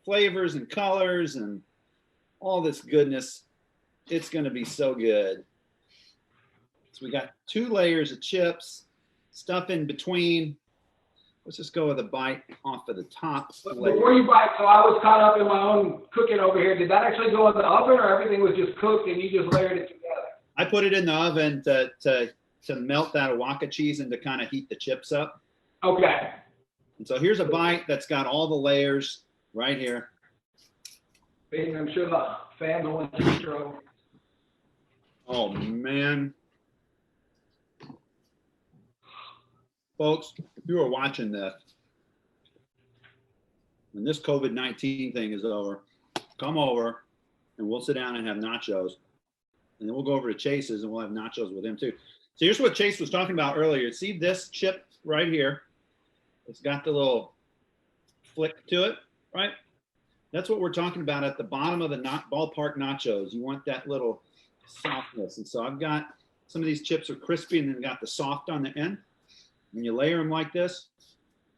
flavors and colors and all this goodness. It's going to be so good. So we got 2 layers of chips, stuff in between. Let's just go with a bite off of the top layer. Before you bite, so I was caught up in my own cooking over here. Did that actually go in the oven, or everything was just cooked and you just layered it together? I put it in the oven to melt that Oaxaca cheese and to kind of heat the chips up. Okay. And so here's a bite that's got all the layers right here. I'm sure the fans will want to throw. Oh man. Folks, if you are watching this, when this COVID-19 thing is over, come over and we'll sit down and have nachos. And then we'll go over to Chase's and we'll have nachos with him too. So here's what Chase was talking about earlier. See this chip right here? It's got the little flick to it, right? That's what we're talking about at the bottom of the ballpark nachos. You want that little softness. And so I've got some of these chips are crispy and then got the soft on the end. When you layer them like this,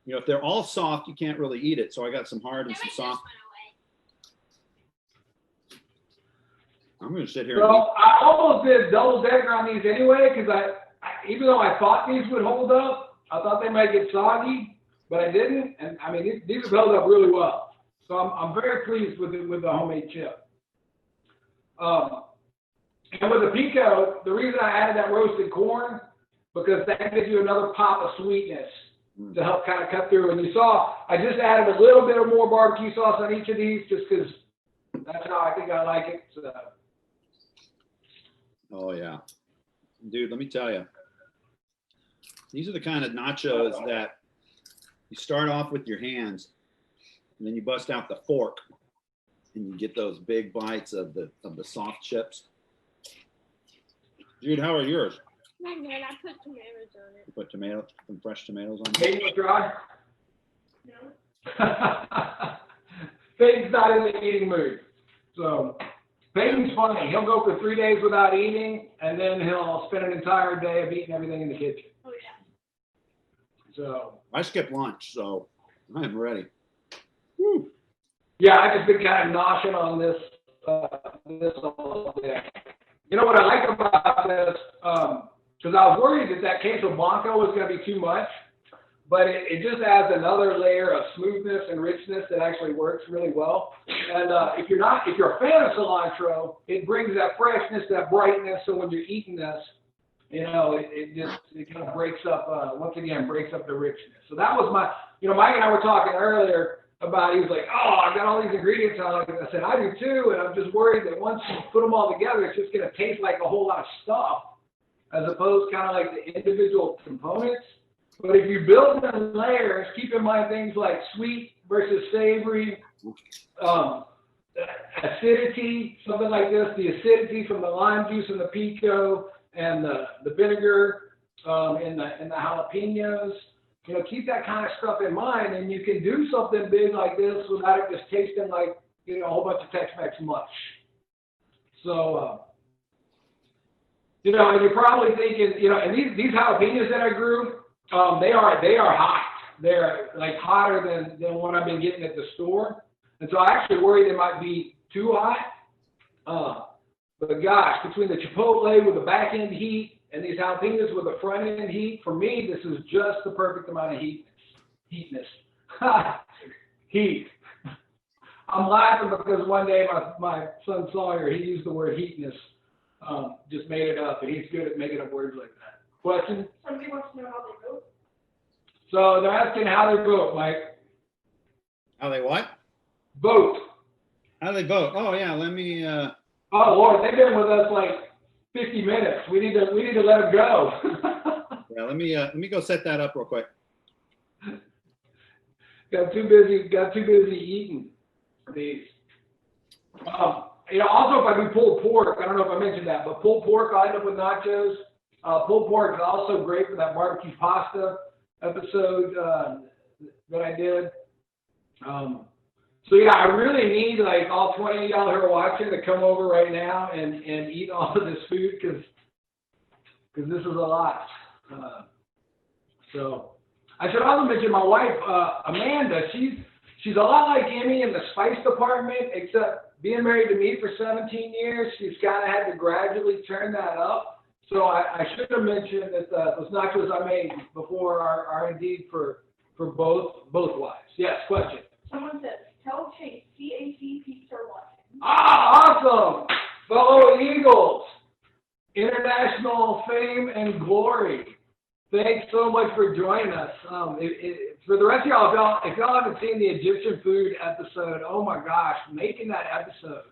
you know, if they're all soft, you can't really eat it. So I got some hard and some soft. I'm going to sit here. So I almost did double decker on these anyway, because I even though I thought these would hold up, I thought they might get soggy, but I didn't. And I mean, these have held up really well. So I'm very pleased with the homemade chip. And with the pico, the reason I added that roasted corn, because that gives you another pop of sweetness to help kind of cut through. And you saw, I just added a little bit of more barbecue sauce on each of these, just because that's how I think I like it. So. Oh yeah, dude, let me tell you, these are the kind of nachos that you start off with your hands, and then you bust out the fork, and you get those big bites of the soft chips. Dude, how are yours? Not good. I put tomatoes on it. You put some fresh tomatoes on it? Maybe you try? No. Peyton's not in the eating mood. So Peyton's funny. He'll go for 3 days without eating, and then he'll spend an entire day of eating everything in the kitchen. Oh yeah. So I skipped lunch, so I'm ready. Woo. yeah, I've just been kind of noshing on this all day. You know what I like about this? Because I was worried that queso blanco was going to be too much, but it just adds another layer of smoothness and richness that actually works really well. And if you're a fan of cilantro, it brings that freshness, that brightness. So when you're eating this, you know, it kind of breaks up, once again, breaks up the richness. So that was Mike and I were talking earlier about, he was like, oh, I've got all these ingredients on it. I said, I do too. And I'm just worried that once you put them all together, it's just going to taste like a whole lot of stuff, as opposed kind of like the individual components. But if you build them in layers, keep in mind things like sweet versus savory, acidity, something like this, the acidity from the lime juice and the pico and the vinegar and the jalapenos. You know, keep that kind of stuff in mind, and you can do something big like this without it just tasting like, you know, a whole bunch of Tex-Mex mush. So, you know, and you're probably thinking, you know, and these jalapenos that I grew, they are hot. They're like hotter than what I've been getting at the store. And so I actually worry they might be too hot. But gosh, between the chipotle with the back end heat and these jalapenos with the front end heat, for me, this is just the perfect amount of heatness. Heat. I'm laughing because one day my son Sawyer, he used the word heatness, just made it up, and he's good at making up words like that. Question? Somebody wants to know how they vote. So they're asking how they vote, Mike. How they what? Vote. How do they vote? Oh yeah, let me. Oh Lord, they've been with us like 50 minutes. We need to let them go. Yeah, let me go set that up real quick. got too busy eating these. Also if I do pulled pork, I don't know if I mentioned that, but pulled pork I end up with nachos. Pulled pork is also great for that barbecue pasta episode that I did. So yeah, I really need like all 20 of y'all who are watching to come over right now and eat all of this food because this is a lot. So I should also mention my wife, Amanda. She's a lot like Emmy in the spice department, except being married to me for 17 years, she's kind of had to gradually turn that up. So I should have mentioned that those nachos I made before are indeed for both wives. Yes, question. Someone says, tell Chase CAC peeps are watching. Awesome! Fellow Eagles, international fame and glory. Thanks so much for joining us. For the rest of y'all, if y'all haven't seen the Egyptian food episode, oh my gosh, making that episode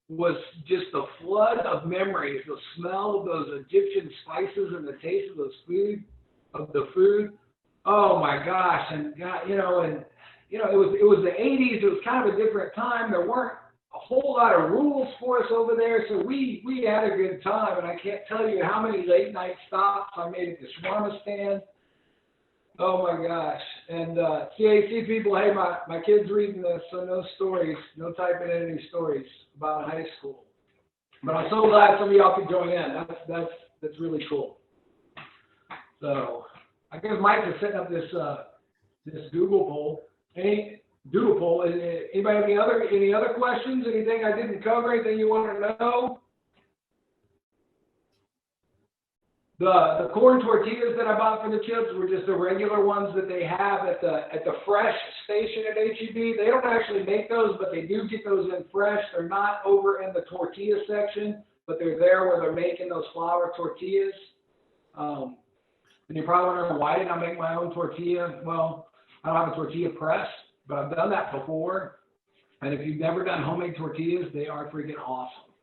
was just a flood of memories. The smell of those Egyptian spices and the taste of the food. Oh my gosh, and God, it was the 80s. It was kind of a different time. There weren't a whole lot of rules for us over there, so we had a good time. And I can't tell you how many late night stops I made at the shawarma stand. Oh my gosh! And CAC people, hey, my kid's reading this, so no stories, no typing in any stories about high school. But I'm so glad some of y'all could join in. That's really cool. So I guess Mike is setting up this Google poll. Doodle poll. Anybody have any other questions? Anything I didn't cover? Anything you want to know? The corn tortillas that I bought for the chips were just the regular ones that they have at the fresh station at HEB. They don't actually make those, but they do get those in fresh. They're not over in the tortilla section, but they're there where they're making those flour tortillas. And you're probably wondering, why didn't I make my own tortilla? Well, I don't have a tortilla press, but I've done that before. And if you've never done homemade tortillas, they are freaking awesome.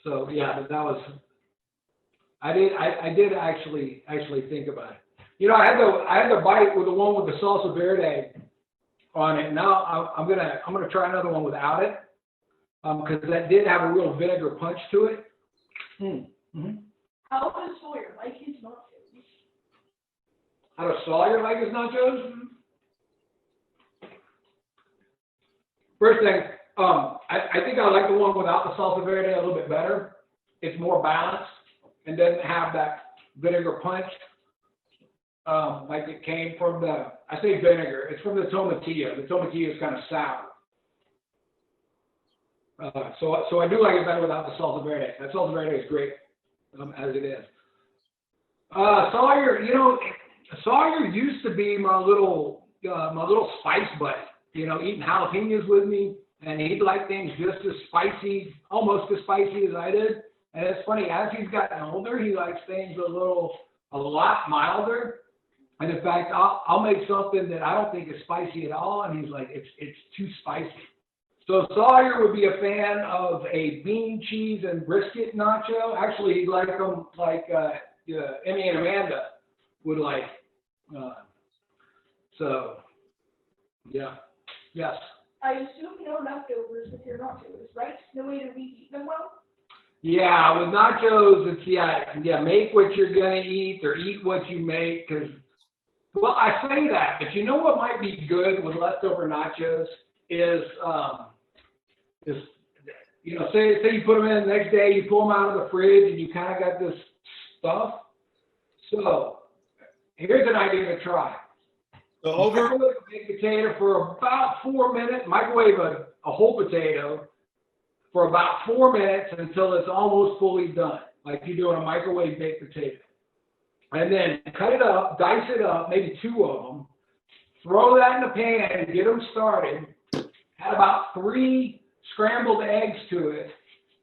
So yeah, but that was. I did actually think about it. I had the bite with the one with the salsa verde on it. Now I'm gonna try another one without it, because that did have a real vinegar punch to it. Mm-hmm. How does Sawyer like his nachos? How does Sawyer like his nachos? First thing, I think I like the one without the salsa verde a little bit better. It's more balanced and doesn't have that vinegar punch like it came from I say vinegar, it's from the tomatilla. The tomatilla is kind of sour. So I do like it better without the salsa verde. That salsa verde is great as it is. Sawyer, Sawyer used to be my little spice buddy. Eating jalapenos with me, and he'd like things just as spicy, almost as spicy as I did. And it's funny, as he's gotten older, he likes things a lot milder. And in fact, I'll make something that I don't think is spicy at all, and he's like, it's too spicy. So Sawyer would be a fan of a bean, cheese, and brisket nacho. Actually, he'd like them like Emmy and Amanda would like. So, yeah. Yes. I assume no leftovers with your nachos, right? No way to reheat them well? Yeah, with nachos, it's, make what you're going to eat or eat what you make. Well, I say that, but you know what might be good with leftover nachos is say you put them in the next day, you pull them out of the fridge, and you kind of got this stuff. So here's an idea to try. So Microwave a baked potato for about 4 minutes. Microwave a whole potato for about 4 minutes until it's almost fully done, like you do on a microwave baked potato. And then cut it up, dice it up, maybe 2 of them. Throw that in the pan and get them started. Add about 3 scrambled eggs to it,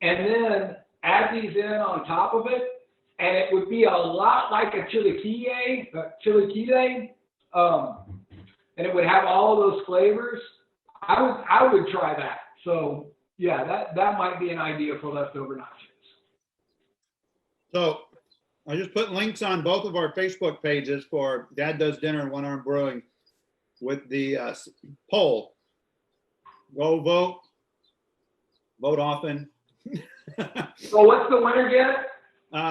and then add these in on top of it. And it would be a lot like a chilaquile, and it would have all of those flavors. I would try that. So yeah, that might be an idea for leftover nachos. So I just put links on both of our Facebook pages for Dad Does Dinner and One Arm Brewing. with the poll. Go vote. Vote often. So what's the winner get?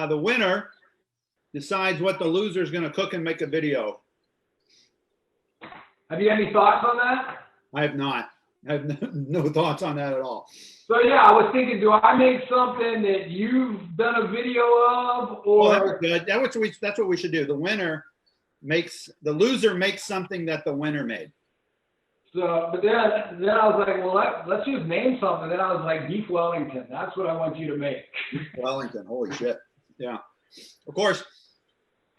The winner decides what the loser is going to cook and make a video. Have you any thoughts on that? I have not. I have no thoughts on that at all. So yeah, I was thinking, do I make something that you've done a video of, or? Well, that's good. That's what we should do. The loser makes something that the winner made. So, but then I was like, well, let's just name something. Then I was like, beef Wellington. That's what I want you to make. Wellington, holy shit. Yeah. Of course,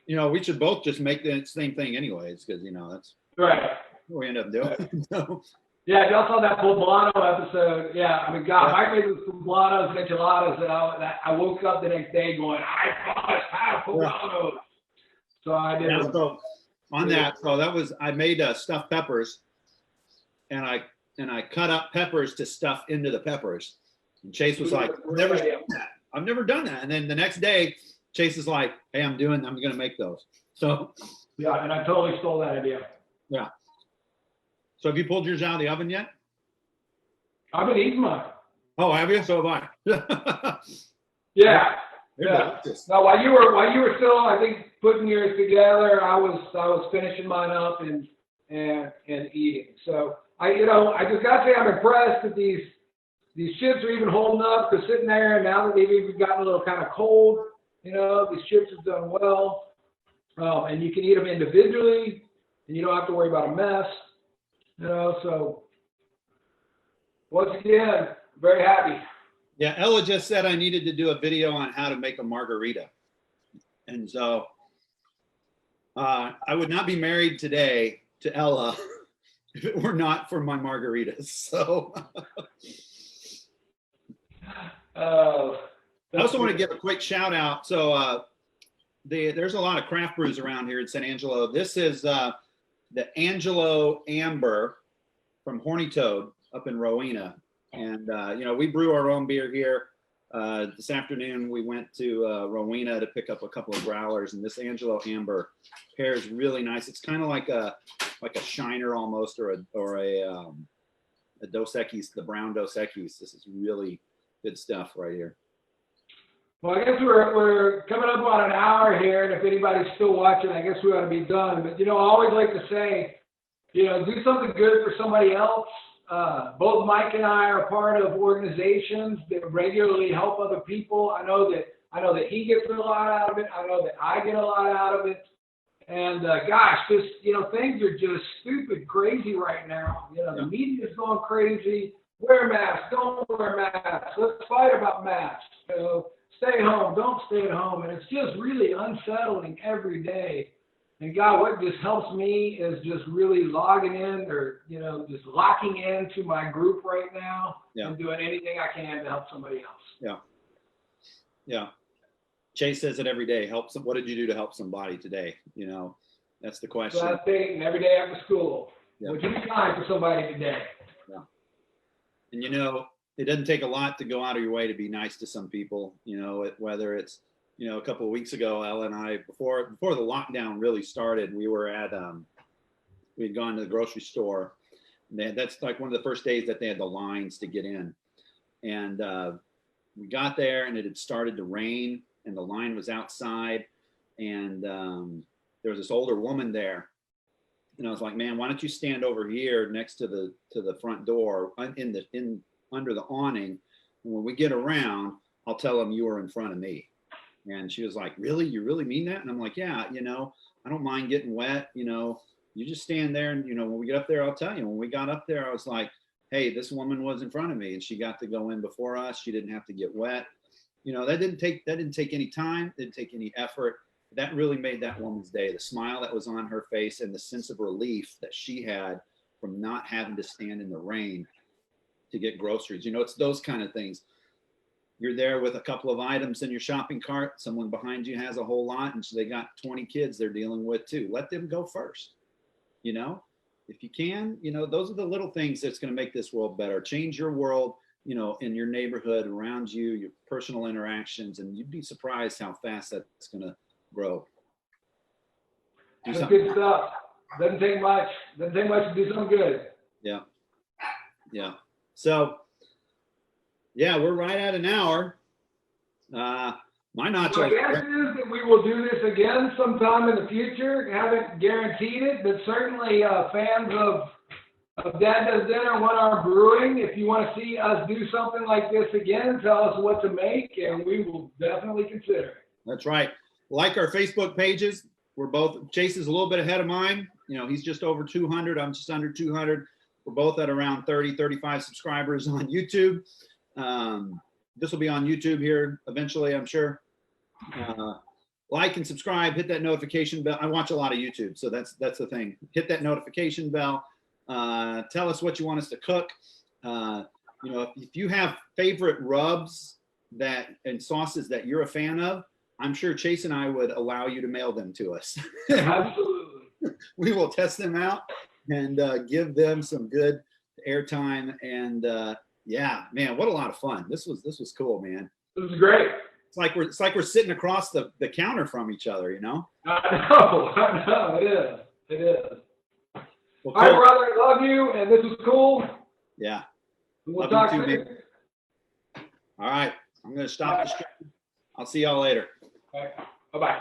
we should both just make the same thing anyways, because, that's right what we end up doing. So, yeah, if y'all saw that poblano episode, yeah, I mean, God, I made the poblanos and enchiladas that I woke up the next day going, I must have poblanos. Yeah. So I did. Yeah, so on that, I made stuffed peppers, and I cut up peppers to stuff into the peppers. And Chase was like, I've never done that. And then the next day, Chase is like, hey, I'm going to make those. So. Yeah, and I totally stole that idea. Yeah. So have you pulled yours out of the oven yet? I've been eating mine. Oh, have you? So have I. Yeah. Yeah. Now, while you were still, I think, putting yours together, I was finishing mine up and eating. So I just got to say I'm impressed that these chips are even holding up. They're sitting there, and now that they've even gotten a little kind of cold, these chips have done well. And you can eat them individually, and you don't have to worry about a mess. So once again, very happy. Yeah, Ella just said I needed to do a video on how to make a margarita. And so I would not be married today to Ella if it were not for my margaritas. So I also want to give a quick shout out. So there's a lot of craft brews around here in San Angelo. This is the Angelo Amber from Horny Toad up in Rowena. And, we brew our own beer here. This afternoon, we went to Rowena to pick up a couple of growlers, and this Angelo Amber pairs really nice. It's kind of like a Shiner almost, or a Dos Equis, the brown Dos Equis. This is really good stuff right here. Well, I guess we're coming up on an hour here, and if anybody's still watching, I guess we ought to be done. But, I always like to say, do something good for somebody else. Both Mike and I are part of organizations that regularly help other people. I know that he gets a lot out of it. I know that I get a lot out of it. And gosh, just things are just stupid crazy right now. The media's going crazy. Wear masks, don't wear masks. Let's fight about masks. Stay home, don't stay at home. And it's just really unsettling every day. And God, what just helps me is just really logging in or, just locking into my group right now and doing anything I can to help somebody else. Yeah. Yeah. Chase says it every day. What did you do to help somebody today? That's the question. So that's it, every day after school. Would you be kind for somebody today? Yeah. And, it doesn't take a lot to go out of your way to be nice to some people, whether it's, a couple of weeks ago, Ella and I, before the lockdown really started, we were at, we had gone to the grocery store. And that's like one of the first days that they had the lines to get in. And we got there and it had started to rain and the line was outside. And there was this older woman there. And I was like, man, why don't you stand over here next to the front door under the awning. And when we get around, I'll tell them you were in front of me. And she was like, really? You really mean that? And I'm like, yeah, I don't mind getting wet. You just stand there and, when we get up there, I'll tell you. When we got up there, I was like, hey, this woman was in front of me and she got to go in before us. She didn't have to get wet. That didn't take any time. Didn't take any effort. That really made that woman's day. The smile that was on her face and the sense of relief that she had from not having to stand in the rain to get groceries. It's those kind of things. You're there with a couple of items in your shopping cart. Someone behind you has a whole lot, and so they got 20 kids they're dealing with too. Let them go first. If you can, those are the little things that's going to make this world better. Change your world, in your neighborhood, around you, your personal interactions, and you'd be surprised how fast that's going to grow. That's good stuff. Doesn't take much. Doesn't take much to do something good. Yeah. Yeah. So, yeah, we're right at an hour. My My nachos. guess is that we will do this again sometime in the future. Haven't guaranteed it, but certainly fans of Dad Does Dinner and One Arm Brewing, if you want to see us do something like this again, tell us what to make, and we will definitely consider it. That's right. Like our Facebook pages. We're both, Chase is a little bit ahead of mine. You know, he's just over 200. I'm just under 200. We're both at around 30, 35 subscribers on YouTube. This will be on YouTube here eventually, I'm sure. Like and subscribe, hit that notification bell. I watch a lot of YouTube, so that's the thing. Hit that notification bell. Tell us what you want us to cook. You know, if you have favorite rubs and sauces that you're a fan of, I'm sure Chase and I would allow you to mail them to us. Absolutely. We will test them out and give them some good airtime. And yeah, man, what a lot of fun. This was cool, man. This is great. It's like we're sitting across the counter from each other, you know? I know, it is. Well, All right, cool. brother, love you, and this was cool. Yeah. We'll Love talk you too, soon. baby. All right. I'm going to stop the stream. I'll see y'all later. All right. Bye-bye.